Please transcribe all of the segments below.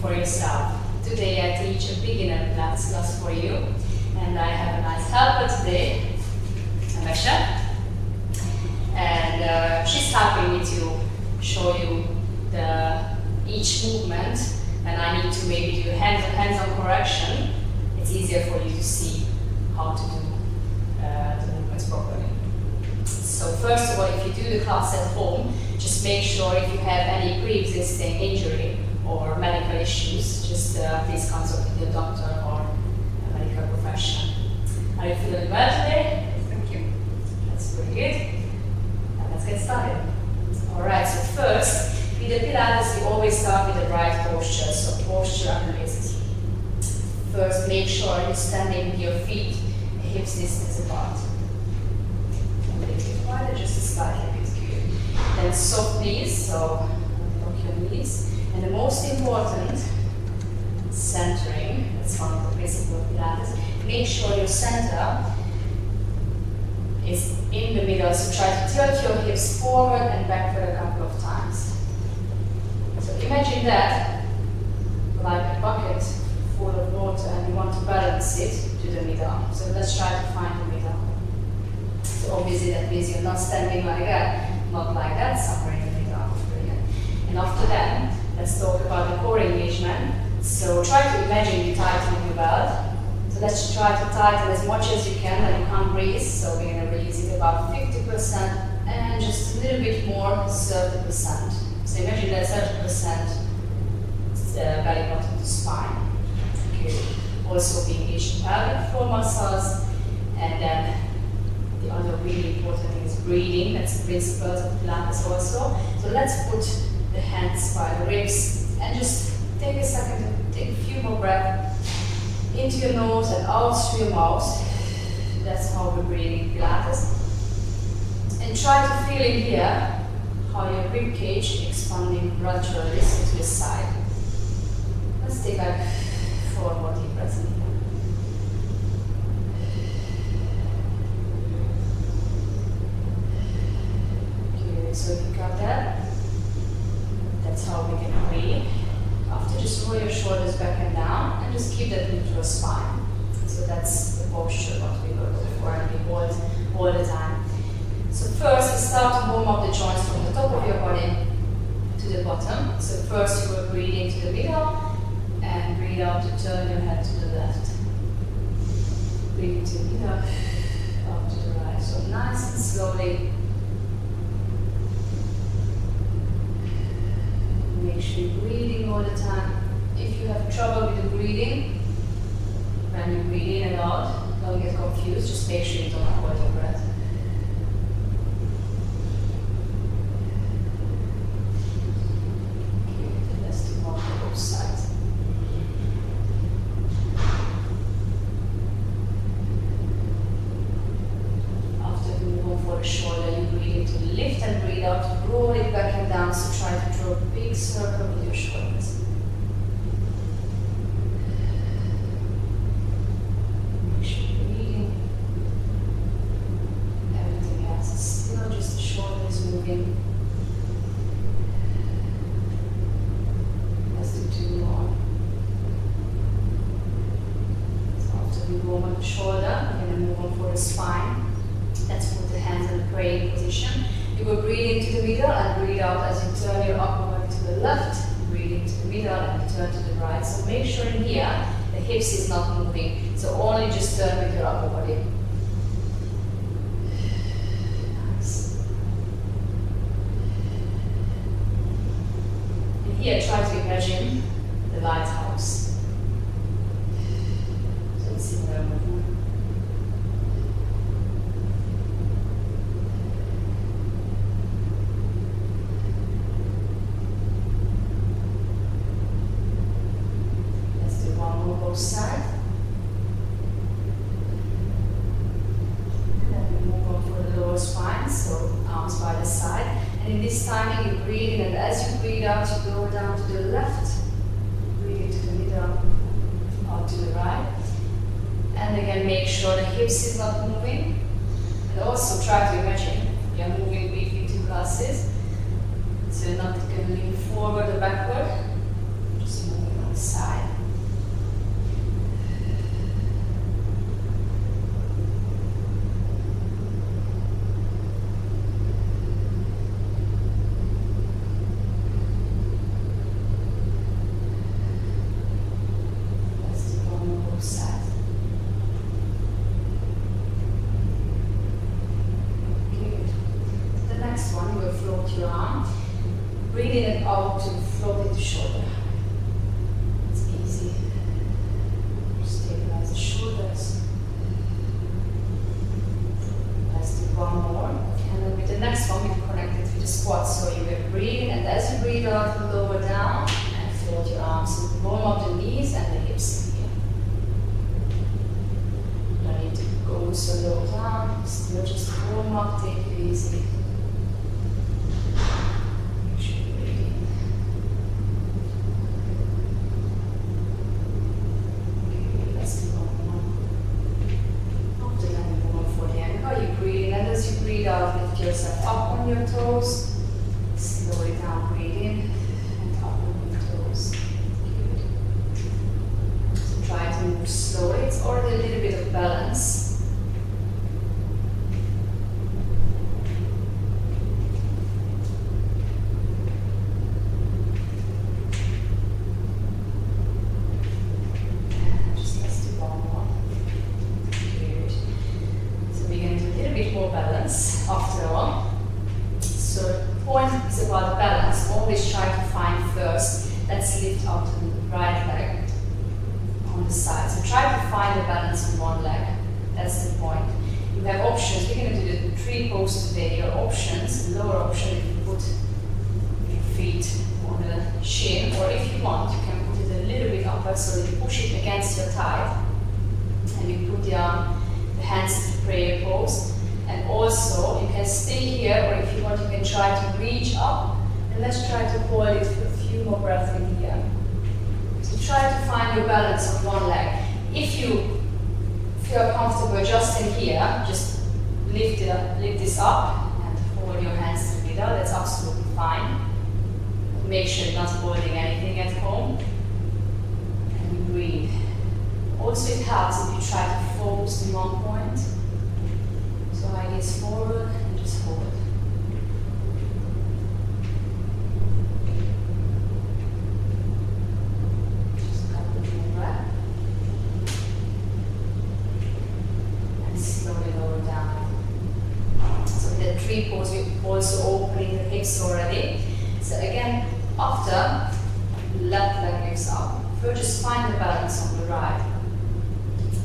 for yourself. Today I teach a beginner Pilates class for you, and I have a nice helper today, Amesha, and she's helping me to show you each movement, and I need to maybe do hands-on correction. It's easier for you to see how to do the movements properly. So first of all, if you do the class at home, just make sure if you have any pre-existing injury or medical issues, just please consult with your doctor or a medical professional. Are you feeling well today? Thank you. That's pretty good. And let's get started. Alright, so first, with the Pilates, you always start with the right posture, so posture analysis. First, make sure you're standing with your feet hips distance apart. A little bit wider, just a slightly bit good. Then soft knees, so lock your knees. And the most important, centering, that's one of the principles of Pilates. Make sure your center is in the middle, so try to tilt your hips forward and backward a couple of times. So imagine that like a bucket full of water and you want to balance it to the middle. So let's try to find the middle. So obviously that means you're not standing like that, not like that, somewhere in the middle. Brilliant. And after that, let's talk about the core engagement. So try to imagine you tighten your belt. So let's try to tighten as much as you can, and you can't breathe. So we're going to release it about 50% and just a little bit more, 30%. So imagine that 30% belly button to spine. Okay. Also we engage the pelvic floor muscles, and then the other really important thing is breathing. That's the principles of Pilates also. So let's put the hands by the ribs and just take a second to take a few more breaths into your nose and out through your mouth. That's how we're breathing Pilates. And try to feel in here how your rib cage expanding laterally to the side. Let's take like 4 more deep breaths in here. Okay, so if you got that, that's how we can breathe. After, just roll your shoulders back and down and just keep that neutral spine. So that's the posture what we work for and we hold all the time. So first we start to warm up the joints from the top of your body to the bottom. So first you will breathe into the middle and breathe out to turn your head to the left. Breathe into the middle, out to the right. So nice and slowly. Make sure you're breathing all the time. If you have trouble with the breathing, when you breathe in and out, don't get confused, just make sure you don't hold your breath. Okay, let's do one on both sides. After you move on for the shoulder, you breathe in to lift and breathe out to roll it back and down, so try to draw a big circle with your shoulders. Make sure you're breathing. Everything else is still, just the shoulder is moving. Let's do 2 more. So after we warm up the shoulder, we're going to move on for the spine. Let's put the hands in the praying position. You will breathe into the middle and breathe out as you turn your upper body to the left. Breathe into the middle and turn to the right. So make sure in here the hips is not moving. So only just turn with your upper body. Nice. And here try to imagine the lighthouse. So it's similar movement. Both sides. Then we move on for the lower spine, so arms by the side. And in this timing you breathe in, and as you breathe out, you go down to the left, breathe into the middle, out to the right. And again, make sure the hips is not moving. And also try to imagine you're moving between 2 glasses. So you're not going to lean forward or backward, just moving on the side. Your arm, bringing it out to float into shoulder. It's easy. Stabilize the shoulders. Let's do one more. And then with the next one, we connect it with the squat. So you will breathe, and as you breathe out, you lower down and float your arms. So warm up the knees and the hips in here. You don't need to go so low down. Still just warm up, take it easy. Lift yourself up on your toes, slow it down, breathe in, and up on your toes. Good. So try to move slowly, it's already a little bit of balance. Just let's do one more. Good. So we're going to do a little bit more balance. After all, so the point is about balance. Always try to find first. Let's lift up the right leg on the side. So try to find the balance in one leg. That's the point. You have options. We're going to do the three poses today. Your options, the lower option, you can put your feet on the shin, or if you want, you can put it a little bit upward so that you push it against your thigh, and you put the hands to the prayer pose. And also, you can stay here, or if you want, you can try to reach up. And let's try to hold it for a few more breaths in here. So try to find your balance on one leg. If you feel comfortable just in here, just lift this up and hold your hands together. That's absolutely fine. Make sure you're not holding anything at home. And you breathe. Also, it helps if you try to focus in one point. So I gaze forward and just hold. Just a couple more breaths. And slowly lower down. So with the three pose, we're also opening the hips already. So again, after left leg lifts up, first just find the balance on the right.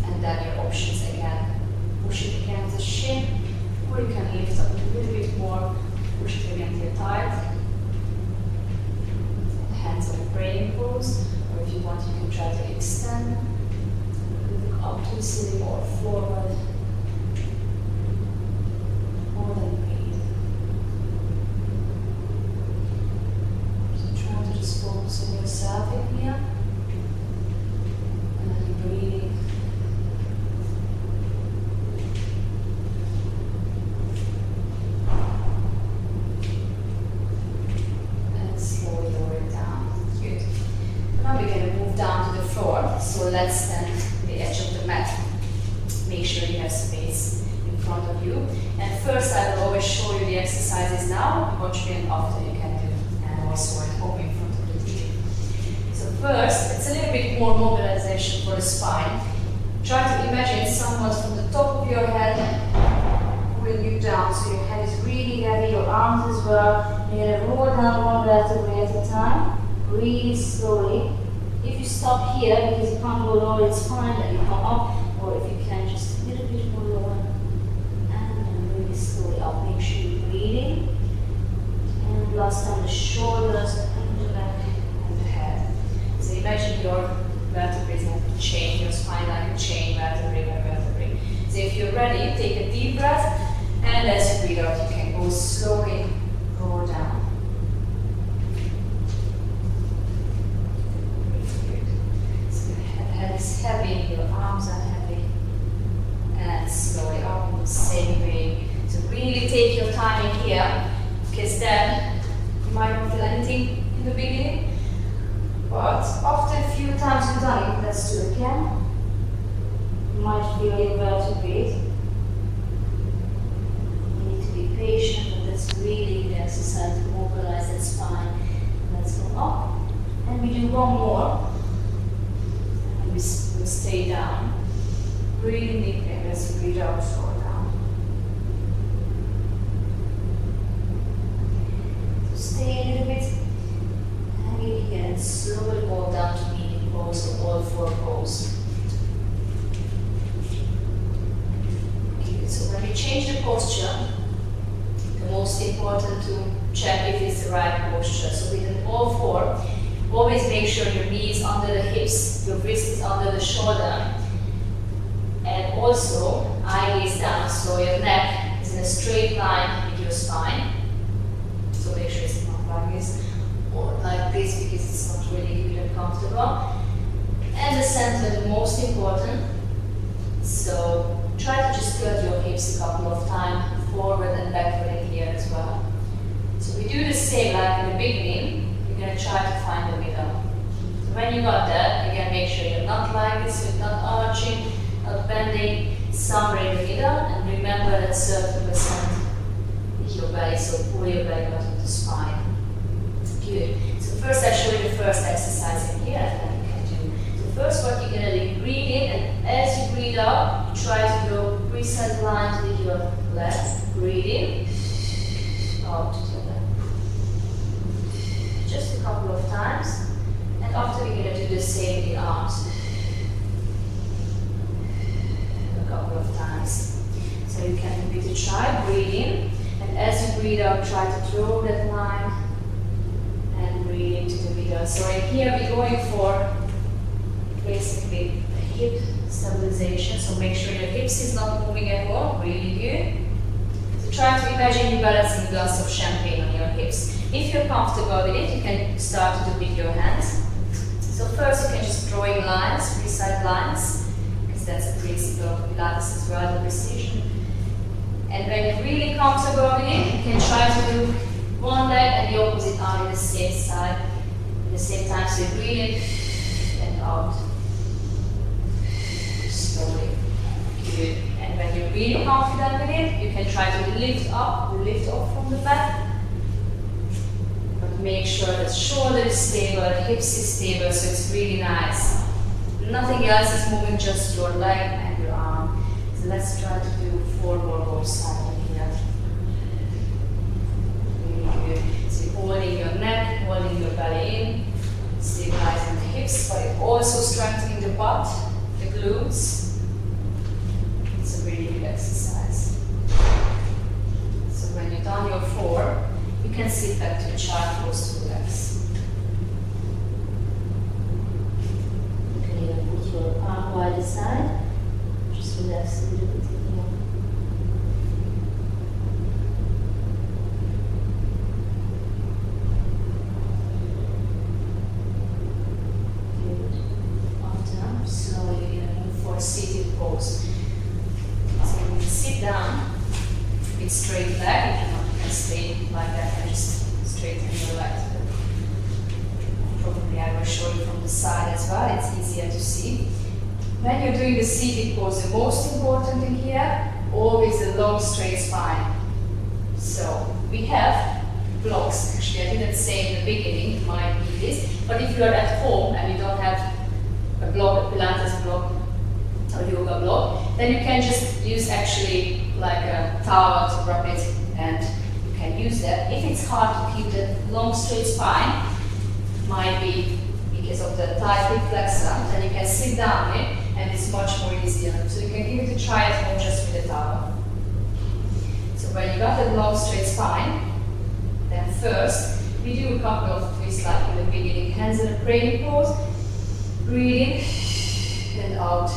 And then your options again. Push it against the shin, or you can lift up a little bit more, push it against your thigh. Hands on the praying pose, or if you want, you can try to extend, look up to the ceiling or forward, or then breathe. So try to just focus on yourself in here, and then you're breathing. So let's stand on the edge of the mat. Make sure you have space in front of you. And first, I will always show you the exercises now. Watch me, and after you can do, and also at home in front of the TV. So first, it's a little bit more mobilization for the spine. Try to imagine someone from the top of your head pulling you down. So your head is really heavy, your arms as well. You're going to roll down one vertebrae at a time, really slowly. If you stop here, because you can't go lower, it's fine, then you come up, or if you can, just a little bit more lower, and then really slowly up. Make sure you're breathing, and last time the shoulders, and the neck, and the head. So imagine your vertebrae like a chain, your spine like a chain, vertebrae by vertebrae. So if you're ready, take a deep breath, and as you breathe out, you can go slowly, roll down. Is heavy, your arms are heavy, and slowly up in the same way. So really take your time in here, because then you might not feel anything in the beginning, but after a few let's do it again. You might feel your vertebrae. You need to be patient, but that's really good exercise to mobilize that spine. Let's go up. And we do one more. And we'll stay down. Breathing deep in as we breathe out, slow down. So stay a little bit. Hanging here and slowly walk down to kneeling pose or all four pose. Okay, so when we change the posture, the most important to check if it's the right posture. So within all four, always make sure your knee is under the hips, your wrist is under the shoulder, and also eye gaze down, so your neck is in a straight line with your spine. So make sure it's not like this or like this because it's not really good and comfortable. And the center, the most important. So try to just tilt your hips a couple of times, forward and backward in here as well. So we do the same like in the beginning. You're going to try to find the middle. So when you got that, again, make sure you're not like this, you're not arching, not bending, somewhere in the middle, and remember that 30% is your belly, so pull your belly button to spine. Good. So first I show you the first exercise in here, and then you can do. So first what you're going to do, breathe in, and as you breathe out, you try to go crescent lines with your left. Breathe in, out to the left. Just a couple of times, and after we're going to do the same with the arms. Couple of times. So you can repeat it. Try, breathe in, and as you breathe out, try to draw that line and breathe into the middle. So in here we're going for basically a hip stabilization. So make sure your hips is not moving at all. Really good. So try to imagine you balancing a glass of champagne on your hips. If you're comfortable with it, you can start to do with your hands. So first you can just draw in lines, precise lines. That's a principle of Pilates as well, the precision. And when you're really comfortable with it, you can try to do one leg and the opposite arm in the same side at the same time. So you breathe in and out. Slowly. Good. And when you're really confident with it, you can try to lift off from the back. But make sure that shoulder is stable, hips is stable, so it's really nice. Nothing else is moving, just your leg and your arm. So let's try to do 4 more both sides here. Really good. So you're holding your neck, holding your belly in, stabilizing the hips, but you're also strengthening the butt, the glutes. It's a really good exercise. So when you're done your 4, you can sit back to a child pose to relax. Your arm by the side, just relax a little bit here. Good. After, slowly you're going to move for a seated pose. So when you sit down with straight leg, you can stay like that and just straighten your leg. Probably I will show you from the side as well, it's easier to see. When you're doing the seated pose, the most important thing here, always a long straight spine. So we have blocks, actually I didn't say in the beginning, you might need this, but if you're at home and you don't have a block, a Pilates block or yoga block, then you can just use actually like a towel to wrap it and you can use that. If it's hard to keep the long straight spine, might be because of the tight hip flexor, then you can sit down it and it's much more easier. So you can give it a try at home just with a towel. So when you got a long straight spine, then first we do a couple of twists like in the beginning. Hands in a praying pose, breathe in and out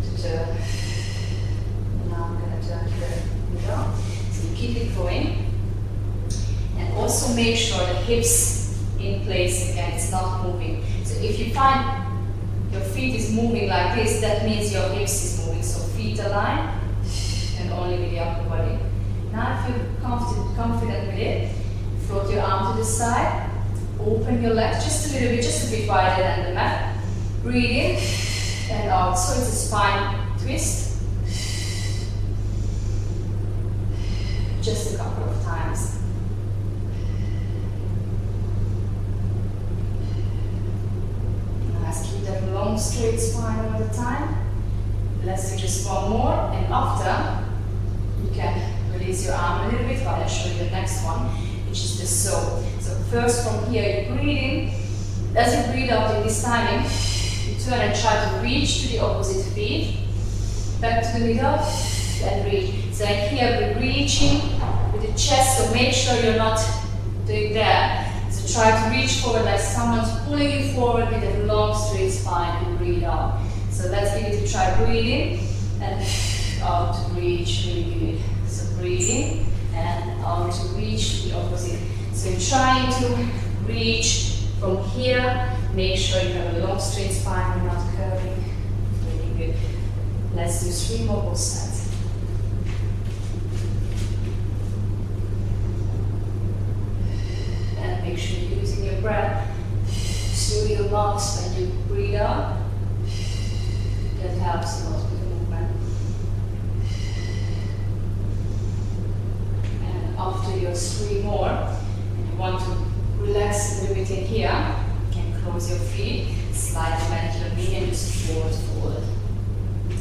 to turn. And now I'm going to turn the middle. So you keep it going. And also make sure the hips in place again, it's not moving. So if you find your feet is moving like this, that means your hips is moving. So feet align and only with the upper body. Now if you're confident with it, float your arm to the side, open your legs just a little bit, just a bit wider than the mat. Breathe in and out. So it's a spine twist. Just a couple of times. Nice, keep that long straight spine all the time. Let's do just one more, and after you can release your arm a little bit while I show you the next one, which is the so. So first from here you breathe in. As you breathe out in this timing, you turn and try to reach to the opposite feet. Back to the middle and reach. So here we're reaching with the chest, so make sure you're not doing that. So try to reach forward like someone's pulling you forward with a long straight spine and breathe out. So let's give it a try. Breathe in and out to reach, really good. So breathe in and out to reach to the opposite. So you're trying to reach from here. Make sure you have a long straight spine, you're not curving. Really good. Let's do 3 more both sides. And make sure you're using your breath through your mouth when you breathe out. That helps a lot with the movement. And after your 3 more, and you want to relax a little bit in here, you can close your feet, slide the mat to your knee and just forward.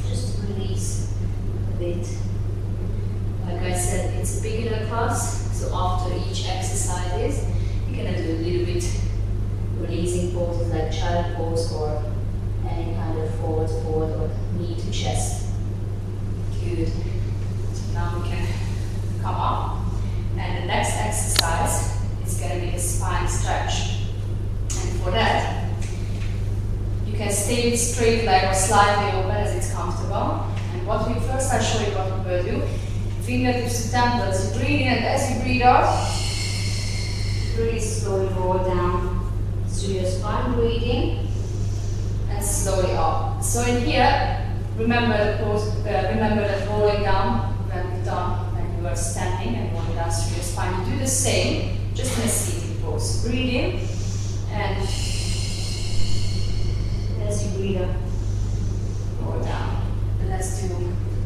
Just release a bit. Like I said, it's a beginner class, so after each exercise, you're gonna do a little bit releasing poses like child pose or any kind of forward or knee to chest. Good. So now we can come up, and the next exercise is going to be the spine stretch. And for that, you can stay with straight leg or slightly open as it's comfortable. And what we first, I'll show you what we will do. Fingertips to temples. You breathe in, and as you breathe out, really slowly roll down through your spine. Breathe in and slowly up. So in here, remember the pose. Remember that rolling down when we've done when you are standing and rolling down through your spine. You do the same, just in a seated pose. Breathe in and as you breathe up, roll down. And let's do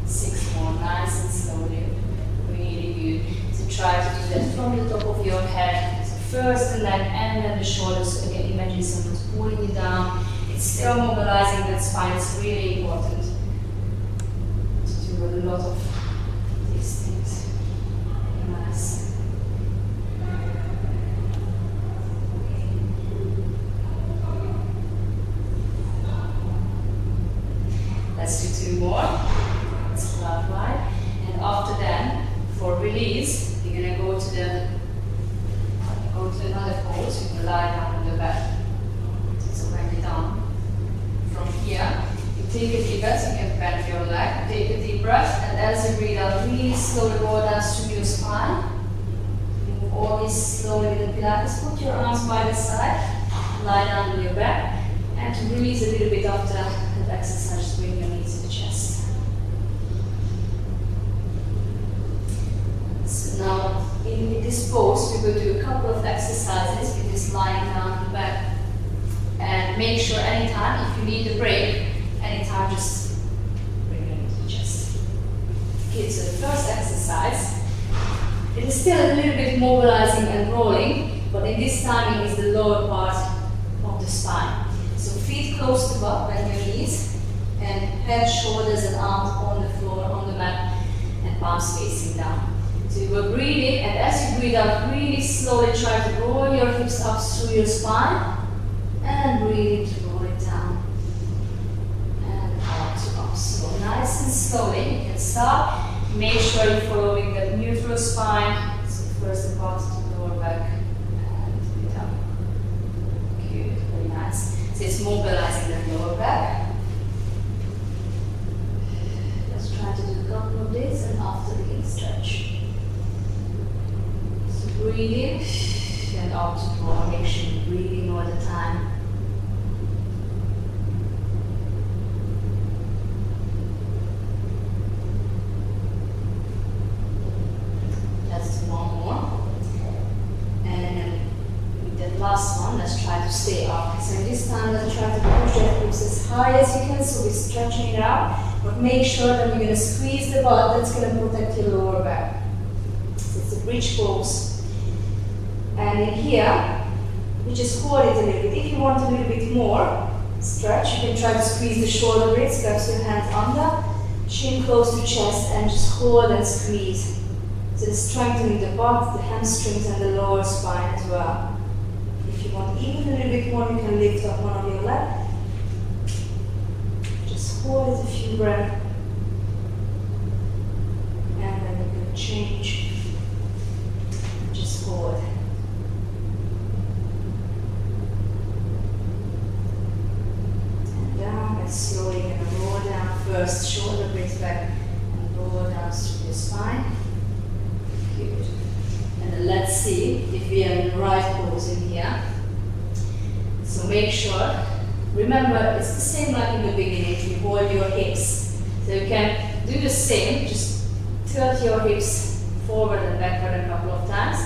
6 more, nice and slowly. Really good. So try to do that from the top of your head. So first the leg and then the shoulders. So again, imagine someone's pulling you down. It's still mobilizing that spine. It's really important to do a lot of these things. Nice. Let's do 2 more. Let's pull out wide. And after that, for release, you're gonna go to another pose. You can lie down on the bed. So when you're done, from here, you take a deep breath. You can bend your leg. Take a deep breath, and as you breathe out, really slowly roll down through your spine. Move always slowly with the Pilates. Put your arms by the side. Lie down on your back, and to release a little bit after that exercise, bring your knees to the chest. So now, in this pose, we will do a couple of exercises with this lying down on the back. And make sure anytime, if you need a break, anytime just bring your knee to the chest. Okay, so the first exercise, it is still a little bit mobilizing and rolling, but in this timing is the lower part of the spine. So feet close to butt, bend your knees, and head, shoulders, and arms on the floor, on the mat, and palms facing down. So you will breathe in, and as you breathe out, really slowly try to roll your hips up through your spine, and breathe in to roll it down, and out to up. So nice and slowly, you can start. Make sure you're following that neutral spine. So first the part to the lower back, and breathe out. Good, very nice. So it's mobilizing the lower back. Let's try to do a couple of these, and after we can stretch. So breathe in and out to draw. Make sure you're breathing all the time. Let's do one more. And with the last one, let's try to stay up. So this time let's try to push that hips as high as you can, so we're stretching it out, but make sure that you're going to squeeze the butt, that's going to protect your lower back. So it's a bridge pose. And in here, you just hold it a little bit. If you want a little bit more stretch, you can try to squeeze the shoulder blades, grab your hands under, chin close to chest, and just hold and squeeze. So it's strengthening the butt, the hamstrings, and the lower spine as well. If you want even a little bit more, you can lift up one of your legs. Just hold it a few breaths. And then you can change. Just hold. And down, and slowly going to roll down first, shoulder blades back, and roll down through your spine. Good. And then let's see if we are in the right pose in here. So make sure, remember it's the same like in the beginning, you hold your hips. So you can do the same, just tilt your hips forward and backward a couple of times.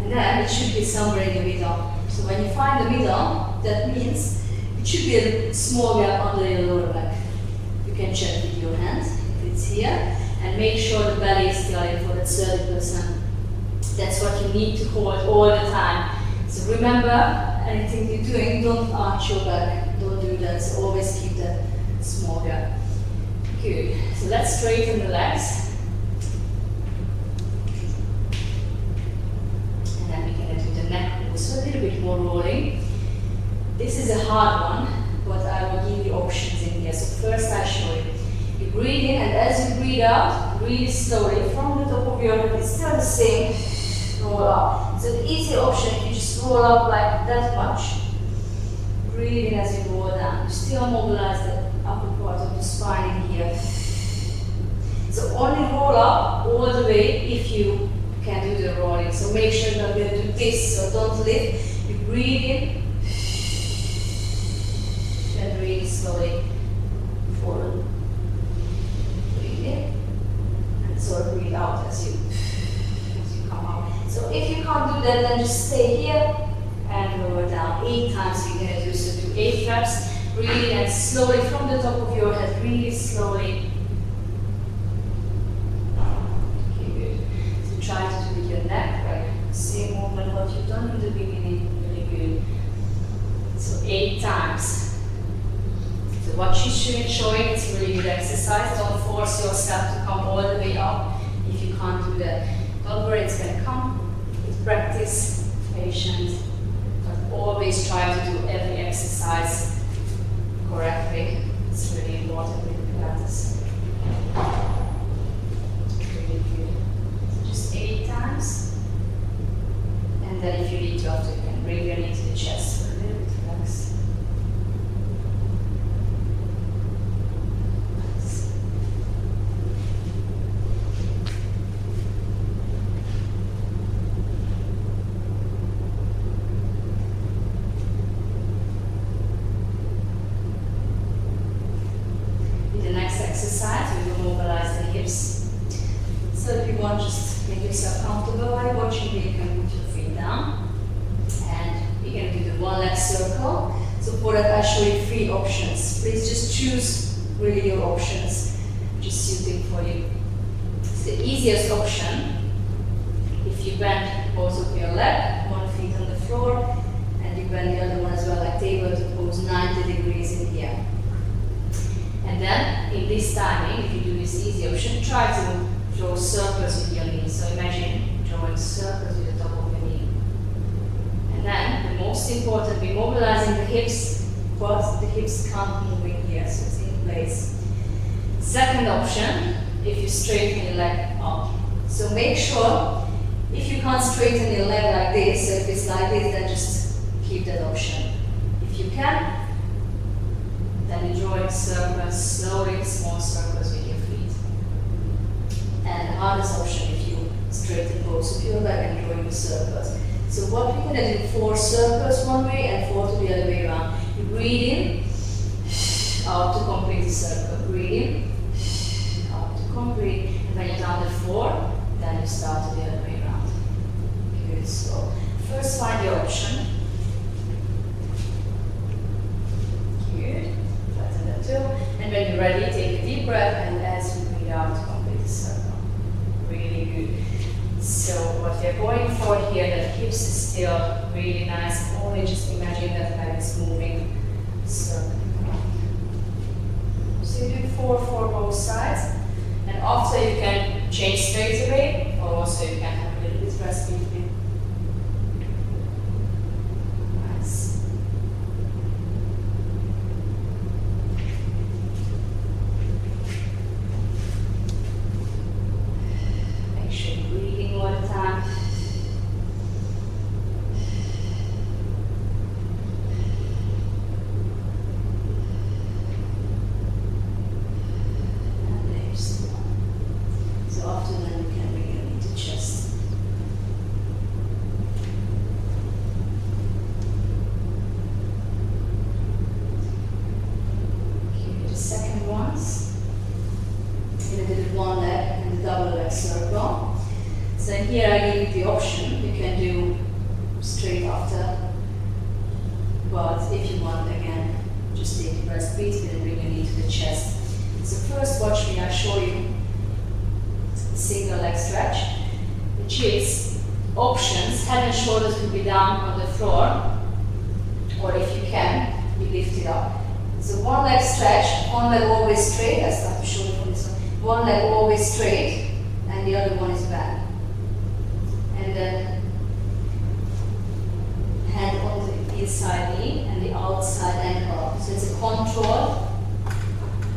And then it should be somewhere in the middle. So when you find the middle, that means it should be a small gap under your lower back. You can check with your hands if it's here. And make sure the belly is still in for that 30%. That's what you need to hold all the time. So remember, anything you're doing, don't arch your back. Don't do that. So always keep that small gap. Good. So let's straighten the legs. And then we're going to do the neck pose. So a little bit more rolling. This is a hard one, but I will give you options in here. So first I show you. You breathe in, and as you breathe out, breathe slowly from the top of your head. It's still the same. Roll up. So the easy option, if you just roll up like that much, breathe in as you roll down. You still mobilize the upper part of the spine in here. So only roll up all the way if you can do the rolling. So make sure you're not going to do this, so don't lift. You breathe in, and really slowly forward. Breathe in, and sort of breathe out as you come out. So if you can't do that, then just stay here and lower down. 8 times we're going to do. So do 8 reps. Breathe in and slowly from the top of your head, really slowly. Okay, good. So try to do with your neck, right? Same movement what you've done in the beginning. Really good. So 8 times. So what she's showing, it's really good exercise. Don't force yourself to come all the way up if you can't do that. Don't worry, it's going to come with practice, patience, but always try to do every exercise correctly. It's really important with Pilates. Really good. So just 8 times. And then if you need to, after, you can bring your knee to the chest for a little bit relax. Exercise, we will mobilize the hips. So if you want, just make yourself comfortable while watching, you can put your feet down. And we're going to do the one leg circle. So for that, I show you 3 options. Please just choose really your options, which is suiting for you. It's the easiest option. If you bend both of your leg, one foot on the floor, and you bend the other one as well, like table to pose 90 degrees in here. And then, in this timing, if you do this easy option, try to draw circles with your knee. So imagine drawing circles with the top of your knee. And then, the most important, we're mobilizing the hips, but the hips can't move in here, so it's in place. Second option, if you straighten your leg up. So make sure, if you can't straighten your leg like this, so if it's like this, then just keep that option. If you can, then you're drawing circles, slowly, small circles with your feet. And the hardest option, if you straighten both of your leg and drawing the circles. So what we're going to do, 4 circles one way and 4 to the other way around. You breathe in, out to complete the circle. Breathe in, out to complete. And when you're down to 4, then you start to the other way around. Good, so first find the option. Good. Flatten the toe. And when you're ready, take a deep breath, and as you breathe out, complete the circle. Really good. So what we are going for here, the hips is still really nice. Only just imagine that leg is moving. Circle. So you do 4 for both sides. And after you can change straight away, or also you can have a little bit rest between. Nice. Make sure you're breathing all the time. So here I give you the option, you can do straight after, but if you want, again, just take a breath, breathe and bring your knee to the chest. So first watch me, I show you a single leg stretch, which is options, head and shoulders will be down on the floor, or if you can, you lift it up. So one leg stretch, one leg always straight, I start to show you from this one. One leg always straight, and the other one is bent. And then hand on the inside knee and the outside ankle. So it's a control,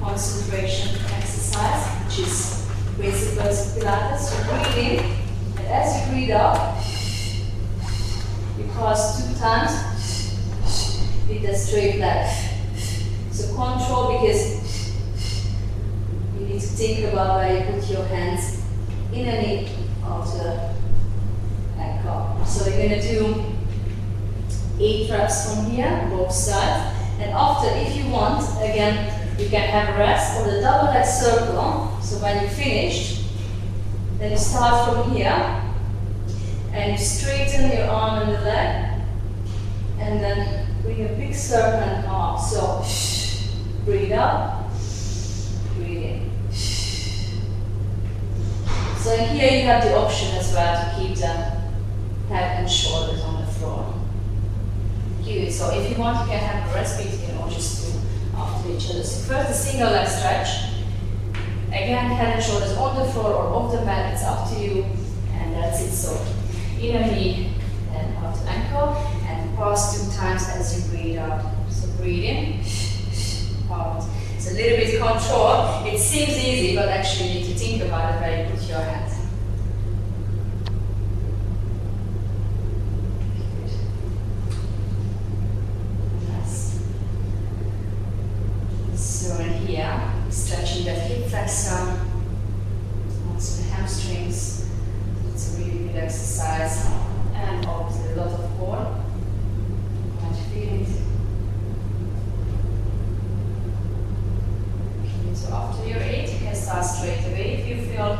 concentration exercise, which is principles of Pilates. So breathe in, and as you breathe out, you pass 2 times with the straight leg. So control, because you need to think about where you put your hands, inner knee, outer ankle. So you're going to do 8 reps from here, both sides. And after, if you want, again, you can have a rest or the double leg circle. So when you finished, then you start from here and you straighten your arm and the leg, and then bring a big circle and come up. So breathe out, breathe in. So here you have the option as well to keep the head and shoulders on the floor. Good. So if you want, you can have a rest between or just do after each other. So first a single leg stretch. Again, head and shoulders on the floor or off the mat, it's up to you. And that's it. So inner knee and outer ankle, and pass 2 times as you breathe out. So breathe in, out. It's a little bit control. It seems easy, but actually you need to think about it where you put your hands. Nice. So in here, stretching that hip flexor, also the hamstrings. It's a really good exercise, and obviously a lot of core. And feel it. So after your 8, you can start straight away if you feel.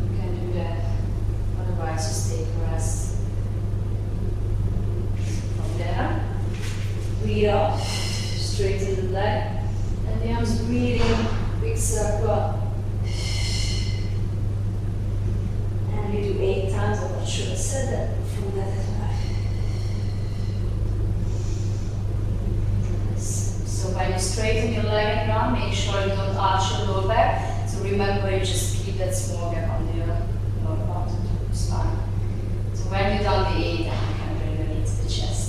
You can do that. Otherwise, just take a rest. From there, breathe out, straighten the leg, and the arms breathing, big circle. And you do 8 times. I'm not sure I said that before that as well. So when you straighten your leg and arm, make sure you don't arch your lower back. So remember, you just keep that small gap on the lower part of the spine. So when you're done the 8, then you can bring your knee to the chest.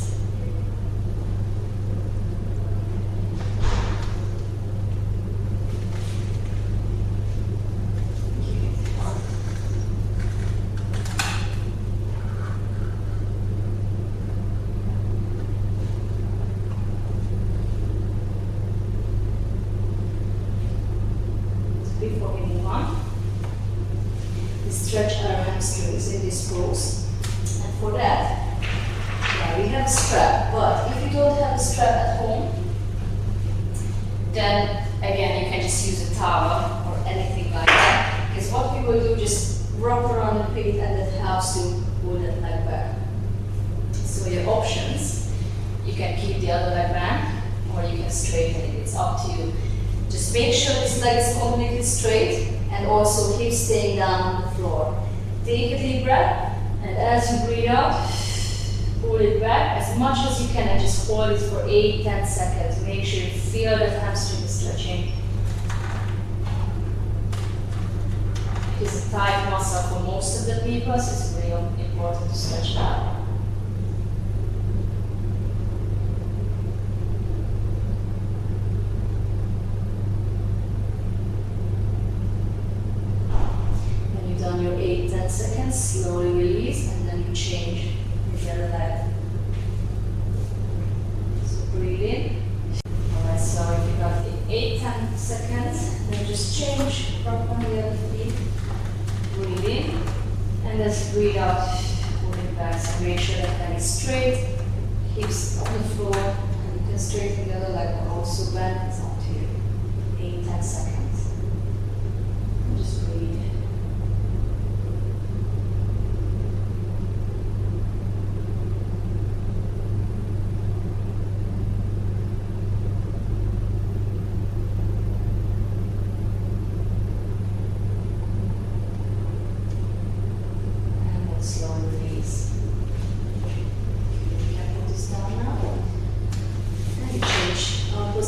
Before we move on, we stretch our hamstrings in this pose, and for that, we have a strap. But if you don't have a strap at home, then again you can just use a towel or anything like that. Because what we will do, just wrap around the feet, and that helps to pull that leg back. So your options, you can keep the other leg back or you can straighten it, it's up to you. Just make sure this leg is completely straight and also keep staying down on the floor. Take a deep breath and as you breathe out, pull it back as much as you can and just hold it for 8-10 seconds. Make sure you feel that hamstring stretching. It's a tight muscle for most of the people, so it's really important to stretch that. When you've done your 8-10 seconds, slowly release and then you change the other leg. So breathe in. Alright, so if you got the 8-10 seconds, then just change, rock on the other feet. Breathe in and let's breathe out, pull it back. So make sure that leg is straight, hips on the floor, and you can straighten the other leg or also bend. It's up to you. 8-10 seconds. And just breathe.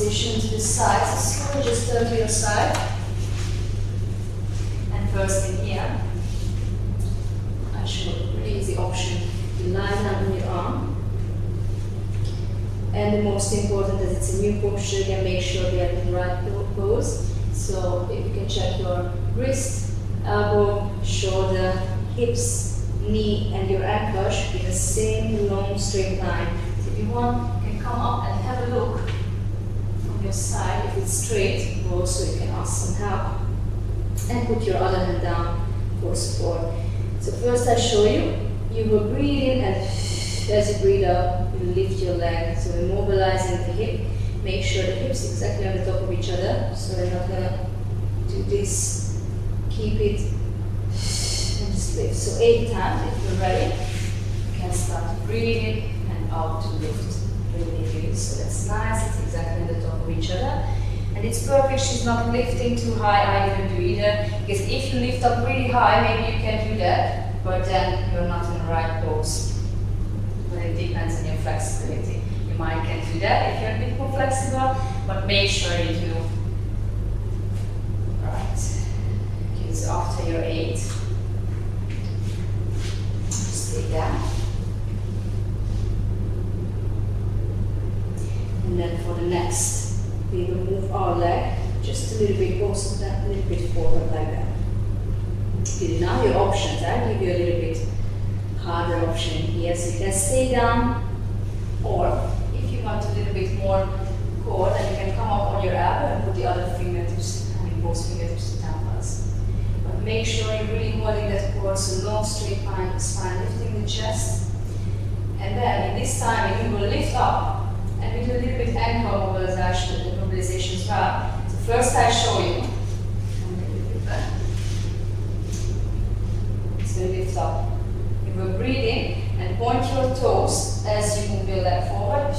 To the side, so slowly just turn to your side. And first in here, I show a really easy option. You lie down on your arm. And the most important is it's a new posture, again make sure we are in the right pose. So if you can check your wrist, elbow, shoulder, hips, knee and your ankle should be the same long straight line. So if you want, you can come up and have a look your side. If it's straight, also you can ask some help and put your other hand down for support. So first I show you, you will breathe in and as you breathe out, you lift your leg. So we're mobilizing the hip. Make sure the hips exactly on the top of each other. So we're not gonna do this. Keep it and just lift. So 8 times if you're ready. You can start breathing and out to lift. Really. So that's nice, it's exactly on the top of each other. And it's perfect, she's not lifting too high, I didn't do either. Because if you lift up really high, maybe you can do that, but then you're not in the right pose. But it depends on your flexibility. You might can do that if you're a bit more flexible, but make sure you do. Right. Okay, so after your 8, stay down. And then for the next, we will move our leg just a little bit, also that a little bit forward like that. Okay, now your options, I'll give you a little bit harder option here. So you can stay down, or if you want a little bit more core, then you can come up on your elbow and put the other fingertips, both fingertips to temples. But make sure you're really holding that core, so long straight spine, lifting the chest. And then in this time, you will lift up. And we do a little bit ankle mobilization as well. So first I show you. So lift up. You will breathe in and point your toes as you move your leg forward.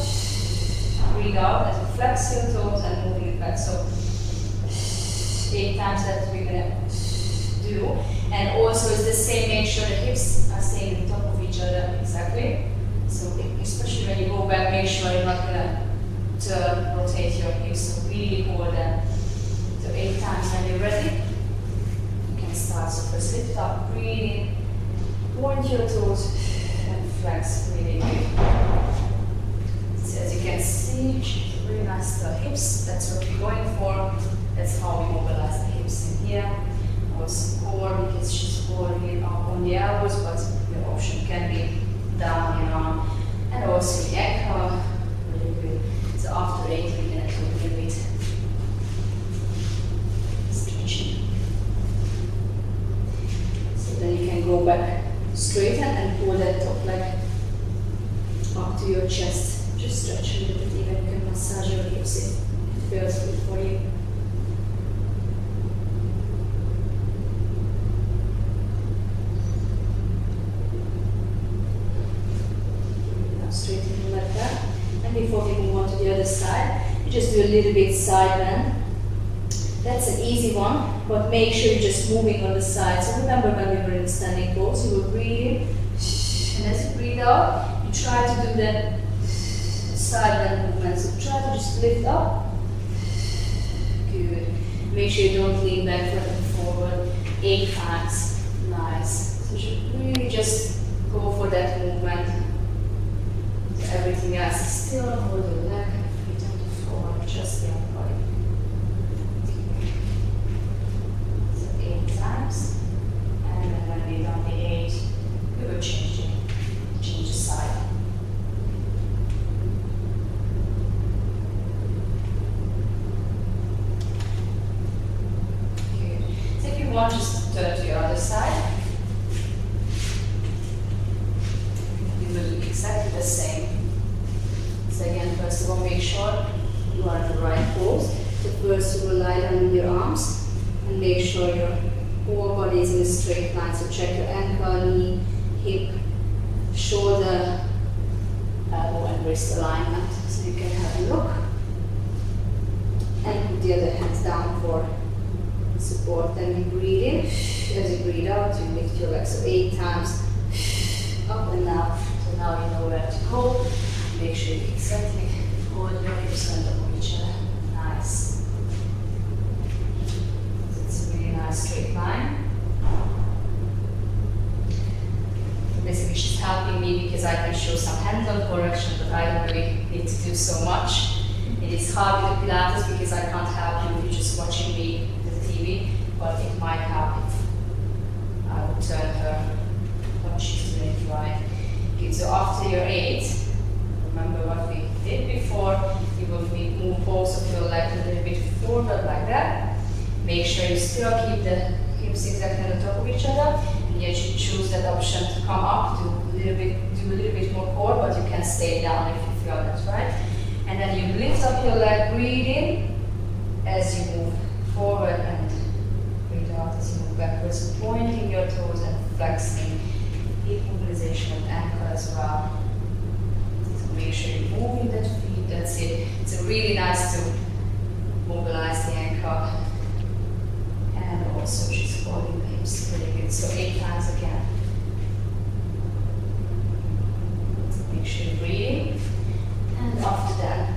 Breathe out as you flex your toes and moving it back. So 8 times that we're gonna do. And also it's the same, make sure the hips are staying on top of each other exactly. So especially when you go back, make sure you're not gonna turn, rotate your hips, so really hold them. So 8 times when you're ready, you can start. So first lift up, breathe in, point your toes, and flex, really good. So as you can see, she's really nice to the hips, that's what we're going for. That's how we mobilize the hips in here. Also core, because she's holding it up on the elbows, but your option can be down and on, and also the ankle, really good. So after 8 minutes, we'll do a bit stretching. So then you can go back, straighten and pull that top leg up to your chest. Just stretch a little bit, even you can massage your hips if it feels good for you. straighten your leg back. And before we move on to the other side, you just do a little bit side bend. That's an easy one, but make sure you're just moving on the side. So remember when we were in standing pose, you will breathe in, and as you breathe out, you try to do that side bend movement. So try to just lift up. Good. Make sure you don't lean backward and forward. 8 times. Nice. So you should really just go for that movement. So everything else is still hold your leg, feet on the floor, just the upper body. So 8 times. And then when we're done the 8, we will change the side. Good. So if you want, just turn to your other side. Exactly the same. So again, first of all, make sure you are in the right pose. So first you will lie down with your arms and make sure your whole body is in a straight line. So check your ankle, knee, hip, shoulder, elbow and wrist alignment. So you can have a look. And put the other hands down for support. Then you breathe in. As you breathe out, you lift your legs. So 8 times. Up and down. Now you know where to go. Make sure you exactly hold your hips on top of each other. Nice. It's a really nice straight line. Basically, she's helping me because I can show some hand-on correction, but I don't really need to do so much. It is hard with the Pilates because I can't help you if you're just watching me on the TV, but it might help if I would turn her what she's doing right. Okay, so after your 8, remember what we did before, you will move both of your legs a little bit forward like that. Make sure you still keep the hips exactly on the top of each other, and yet you choose that option to come up, do a little bit more core, but you can stay down if you feel that's right. And then you lift up your leg, breathe in as you move forward and breathe out as you move backwards, pointing your toes and flexing. Hip mobilization of ankle as well. So make sure you're moving that feet, that's it. It's really nice to mobilize the ankle. And also just holding the hips really good. So 8 times again. So make sure you're breathing. And after that,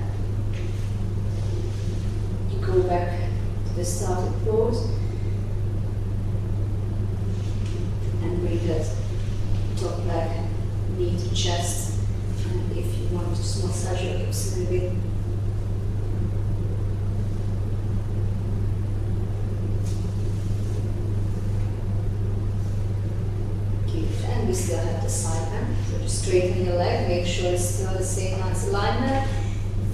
you go back to the starting pose. And breathe that top leg, knee to chest, and if you want to just massage your hips a little bit. Good, and we still have the side bend. So just straighten your leg, make sure it's still the same nice alignment.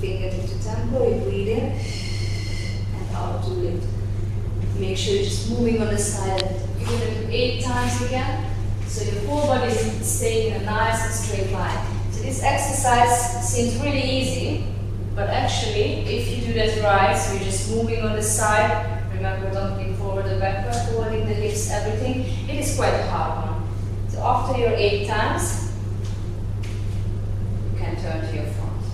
Finger into tempo, you breathe in, and out to lift. Make sure you're just moving on the side, you do it 8 times again. So your whole body is staying in a nice and straight line. So this exercise seems really easy, but actually, if you do that right, so you're just moving on the side, remember don't lean forward or backward, holding the hips, everything, it is quite a hard one. So after your 8 times, you can turn to your front.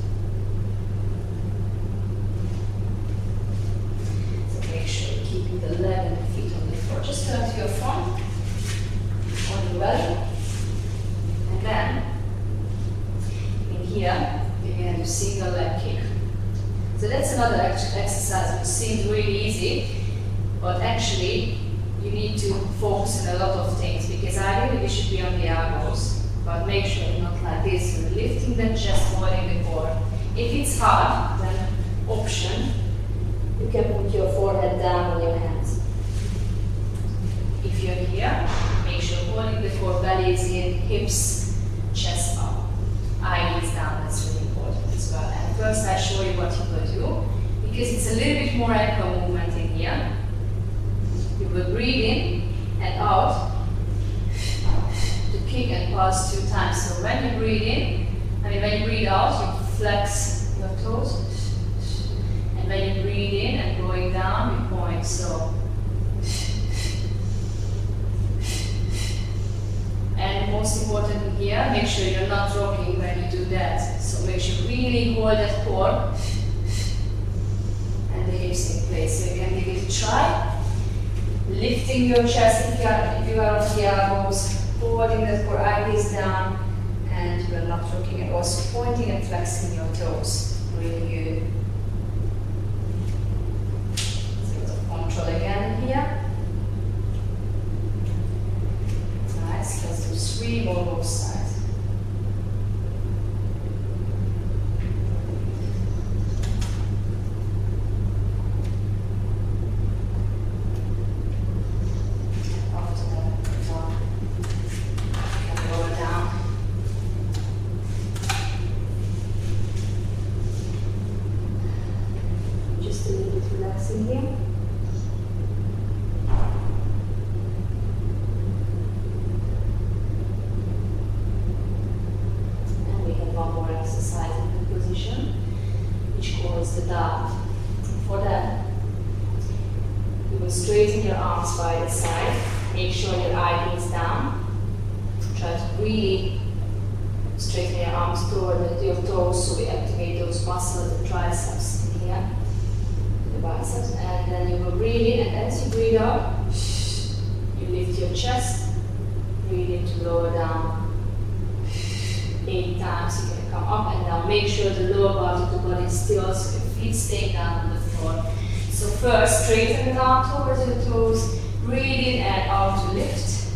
So make sure you're keeping the leg and the feet on the floor. Just turn to your front. On your belly, and then in here you're going to do single leg kick. So that's another exercise which seems really easy, but actually you need to focus on a lot of things because ideally you should be on the elbows, but make sure you're not like this. You're lifting the chest, holding the core. If it's hard, then option, you can put your forehead down on your hands. If you're here, make sure holding the core, belly is in, hips, chest up, eyelids down, that's really important as well. And first I show you what you will do, because it's a little bit more ankle movement in here. You will breathe in and out to kick and pass 2 times. So when you breathe in, when you breathe out, you flex your toes. And when you breathe in and going down, you point. So and most important here, make sure you're not rocking when you do that. really hold that core and the hips in place. So you can give it a try. Lifting your chest if you are on the elbows, holding that core, eyelids down, and you are not looking at also pointing and flexing your toes. Really good. Sort of control again here. Nice. Let's do 3 more both sides. Relaxing here. And we have one more exercise in the position, which calls the dive. For that, you will straighten your arms by the side. Make sure your eye is down. Try to really straighten your arms toward your toes so we activate those muscles, the triceps in here. Biceps, and then you will breathe in, and as you breathe out, you lift your chest, breathe in to lower down. 8 times. You can come up and down. Make sure the lower part of the body is still, so your feet stay down on the floor. So first, straighten the arm towards your toes, breathe in and out to lift,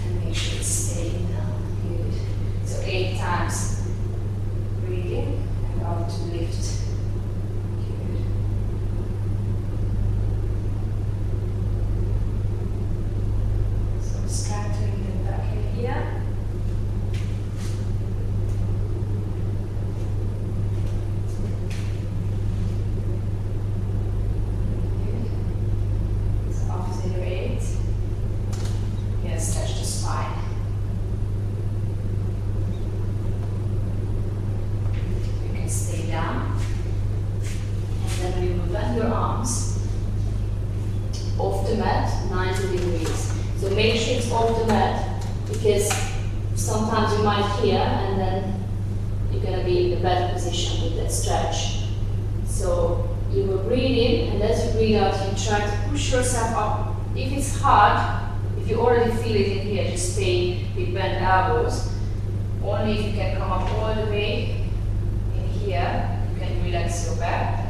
and make sure it's staying down. Good. So 8 times. Breathe in and out to lift. Off the mat, 90 degrees. So make sure it's off the mat, because sometimes you might hear and then you're going to be in a better position with that stretch. So you will breathe in, and as you breathe out, you try to push yourself up. If it's hard, if you already feel it in here, just stay with bent elbows. Only if you can come up all the way in here, you can relax your back.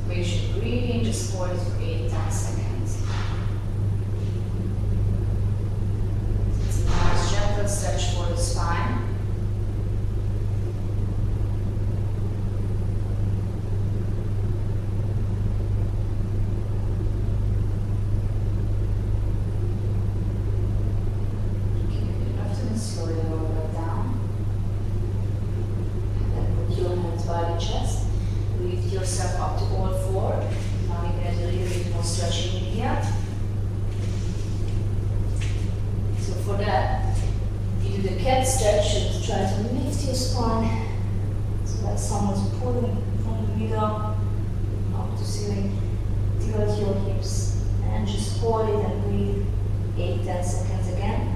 Make sure you breathe in, just hold it for 8 10 seconds. It's a nice gentle stretch for the spine. Keep it up and slowly lower it down. And then put your hands by the chest. Lift yourself up to all 4. Now you get a little bit more stretching in here. So for that, you do the cat stretch and try to lift your spine. So like someone's pulling from the middle up to ceiling. Tilt your hips and just hold it and breathe 8 10 seconds again.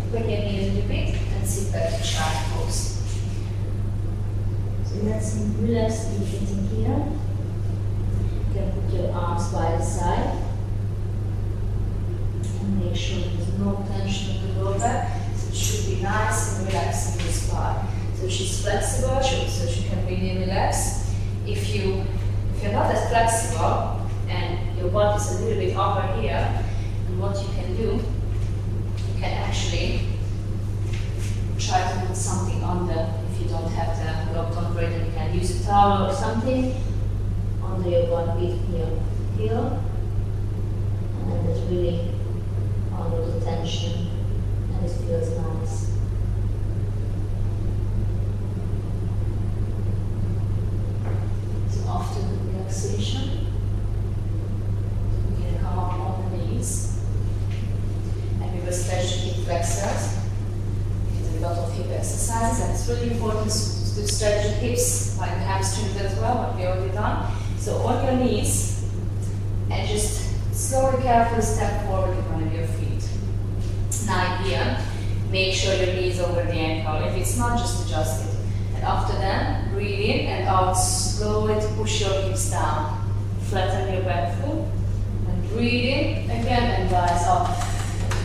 Bring your knees a little bit and sit back to child pose. So let's relax the feet in here. You can put your arms by the side and make sure there's no tension in the lower back. So it should be nice and relaxing this part. So she's flexible, so she can really relax. If you're not as flexible and your butt is a little bit upper here, and what you can do, you can actually try to put something under. If you don't have the locked on braid, then you can use a towel or something under your butt, beat your heel, and it's really under the tension, and it feels nice. So after the relaxation, you can come up on the knees. And we will stretch the hip flexors. It's a lot of hip exercises, and it's really important to stretch the hips, like the hamstrings as well, what we already done. So on your knees, and just slowly, carefully step forward with one of your feet. Now here, make sure your knee is over the ankle. If it's not, just adjust it. And after that, breathe in and out, slowly to push your hips down. Flatten your back foot, and breathe in again and rise up.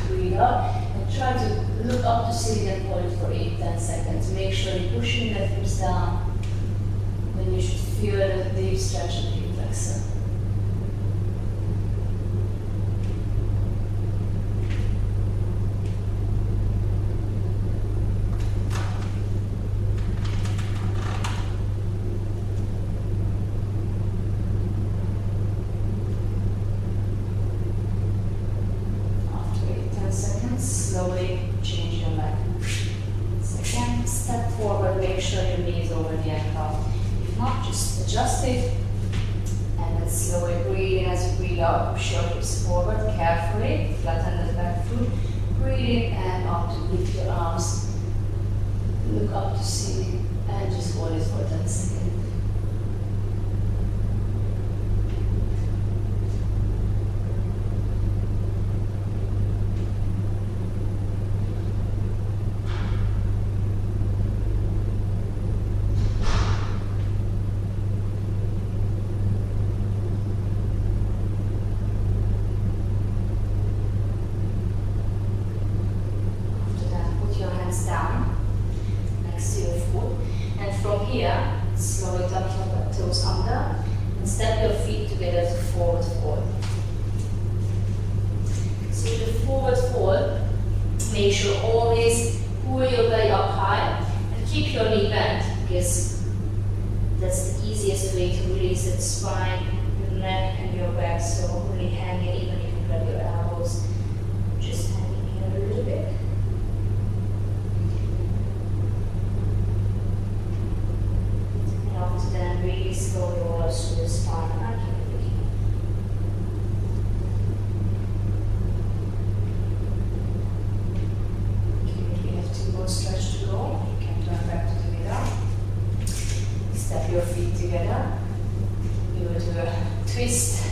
Breathe out, and try to look up to ceiling and hold it for 8-10 seconds. Make sure you're pushing the hips down. Then you should feel the deep stretch of the hip flexor. Slowly change your leg. So again, step forward, make sure your knee is over the ankle. If not, just adjust it. And then slowly breathe in as you breathe out. Push your hips forward carefully. Flatten the back foot. Breathe in and out to lift your arms. Look up to ceiling and just hold it for 10 seconds. Down next to your foot, and from here slowly tuck your toes under and step your feet together to forward fold. So with the forward fold, make sure always pull your belly up high and keep your knee bent, because that's the easiest way to release the spine, your neck and your back. So really hang it, even if you grab your elbows, just hanging here a little bit. Then really slowly roll us through the spine. Okay, we have 2 more stretch to go. You can turn back to the middle. Step your feet together. You will do a twist.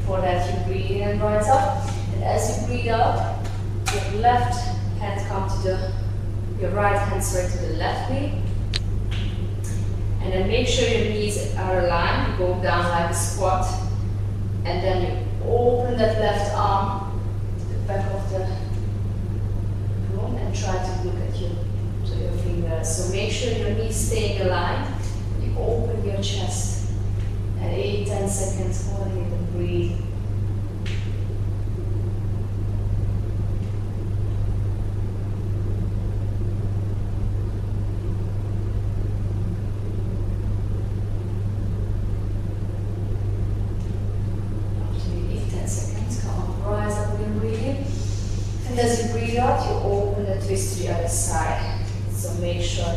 For that, you breathe in and rise up. And as you breathe out, your left hand come to your right hand straight to the left knee. And then make sure your knees are aligned. You go down like a squat. And then you open that left arm to the back of the room and try to look at your fingers. So make sure your knees stay aligned. You open your chest. And 8-10 seconds, holding it and breathe. And as you breathe out, you open the twist to the other side. So make sure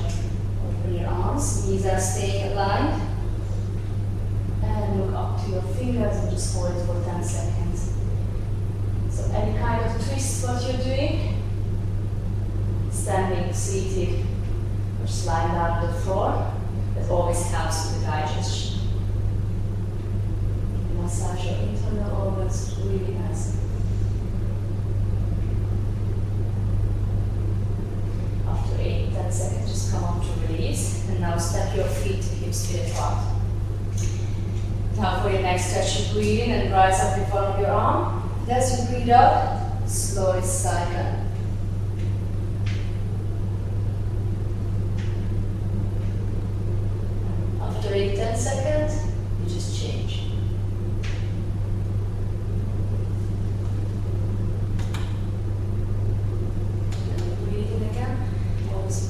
open your arms, knees are staying aligned. And look up to your fingers and just hold it for 10 seconds. So any kind of twist what you're doing, standing, seated, or just lying down on the floor, that always helps with the digestion. Massage your internal organs really nice. After 8-10 seconds, just come up to release. And now step your feet to hips width apart. Now for your next stretch, you breathe in and rise up in front of your arm. And as you breathe out, slowly side bend. After 8-10 seconds, you just change.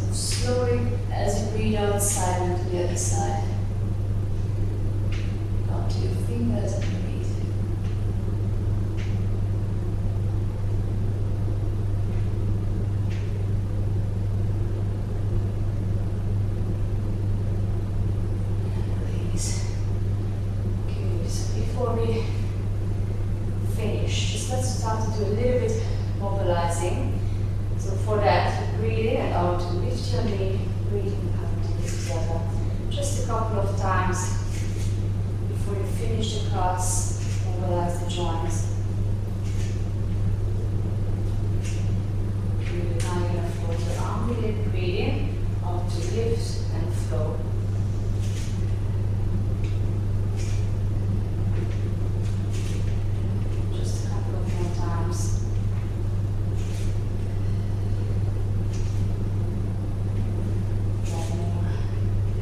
Slowly, as you breathe out, side and to the other side. Up to your fingers and breathe. And release. lift your knee, breathing up and together. Just a couple of times before you finish the cuts, mobilize the joints. Good. Now you're going to float your arm with it, breathing up to lift and flow. Just a couple of more times.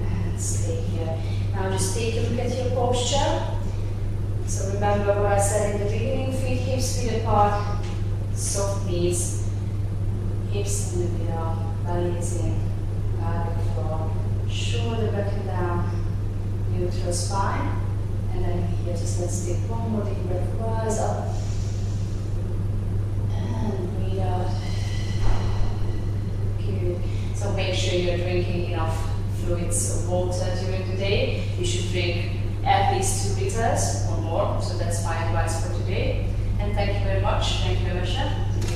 And stay here. Now just take a look at your posture. So remember what I said in the beginning, feet, hips, feet apart, soft knees, hips in the middle, belly is in, pelvic floor, shoulder back and down, neutral spine, and then here just let's take one more deep breath, rise up, and breathe out. Good. So make sure you're drinking enough fluids of water during the day. You should drink at least 2 liters or more, so that's my advice for today. And thank you very much. Thank you very much.